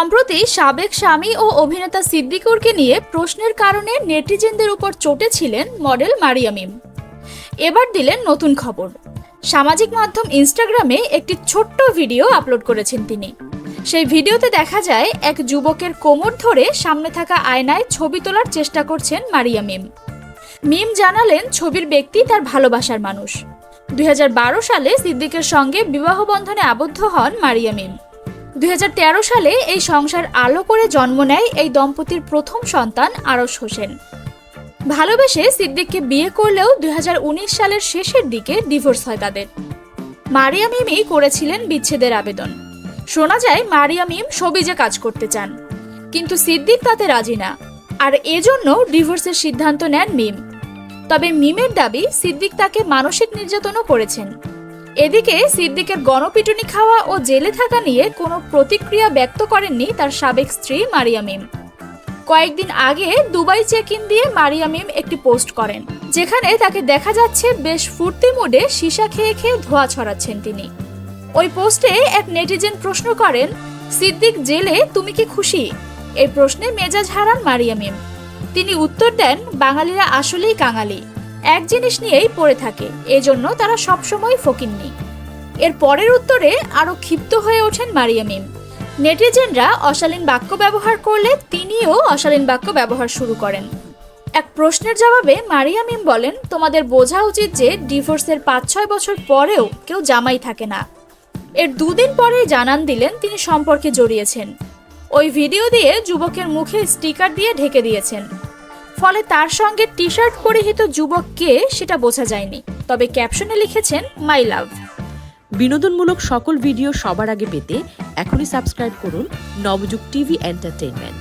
সম্প্রতি সাবেক স্বামী ও অভিনেতা সিদ্দিকুরকে নিয়ে প্রশ্নের কারণে নেটিজেনদের উপর চটেছিলেন মডেল মারিয়া মিম। এবার দিলেন নতুন খবর। সামাজিক মাধ্যম ইনস্টাগ্রামে একটি ছোট্ট ভিডিও আপলোড করেছেন তিনি। সেই ভিডিওতে দেখা যায় এক যুবকের কোমর ধরে সামনে থাকা আয়নায় ছবি তোলার চেষ্টা করছেন মারিয়া মিম। মিম জানালেন ছবির ব্যক্তি তার ভালোবাসার মানুষ। 2012 সালে সিদ্দিকের সঙ্গে বিবাহ বন্ধনে আবদ্ধ হন মারিয়া মিম। 2013 সালে এই সংসার আলো করে জন্ম নেয় এই দম্পতির প্রথম সন্তান আরশ হোসেন। ভালোবেসে সিদ্দিককে বিয়ে করলেও 2019 সালের শেষের দিকে ডিভোর্স হয় তাদের। মারিয়া মিমই করেছিলেন বিচ্ছেদের আবেদন। শোনা যায় মারিয়া মিম শোবিজে কাজ করতে চান, কিন্তু সিদ্দিক তাতে রাজি না, আর এজন্য ডিভোর্সের সিদ্ধান্ত নেন মিম। তবে মিমের দাবি সিদ্দিক তাকে মানসিক নির্যাতনও করেছেন। এদিকে সিদ্দিকের গণপিটুনি খাওয়া ও জেলে থাকা নিয়ে কোনো প্রতিক্রিয়া ব্যক্ত করেননি তার সাবেক স্ত্রী মারিয়া মিম। কয়েকদিন আগে দুবাই চেক ইন দিয়ে মারিয়া মিম একটি পোস্ট করেন, যেখানে তাকে দেখা যাচ্ছে বেশ ফুর্তি মুডে সীসা খেয়ে খেয়ে ধোঁয়া ছড়াচ্ছেন তিনি। ওই পোস্টে এক নেটিজেন প্রশ্ন করেন, সিদ্দিক জেলে তুমি কি খুশি? এই প্রশ্নে মেজাজ হারান মারিয়া মিম। তিনি উত্তর দেন, বাঙালিরা আসলেই কাঙালি, এক জিনিস নিয়েই পড়ে থাকে, এজন্য তারা সবসময় ফকিন্নি। এর পরের উত্তরে আরো ক্ষিপ্ত হয়ে ওঠেন মারিয়া মিম। নেটিজেনরা অশালীন বাক্য ব্যবহার করলে তিনিও অশালীন বাক্য ব্যবহার শুরু করেন। এক প্রশ্নের জবাবে মারিয়া মিম বলেন, তোমাদের বোঝা উচিত যে ডিভোর্সের 5-6 বছর পরেও কেউ জামাই থাকে না। এর 2 দিন পরেই জানান দিলেন তিনি সম্পর্কে জড়িয়েছেন। ওই ভিডিও দিয়ে যুবকের মুখে স্টিকার দিয়ে ঢেকে দিয়েছেন, ফলে তার সঙ্গে টি শার্ট পরিহিত যুবক কে সেটা বোঝা যায়নি। তবে ক্যাপশনে লিখেছেন মাই লাভ। বিনোদনমূলক সকল ভিডিও সবার আগে পেতে এখনই সাবস্ক্রাইব করুন নবযুগ টিভি এন্টারটেইনমেন্ট।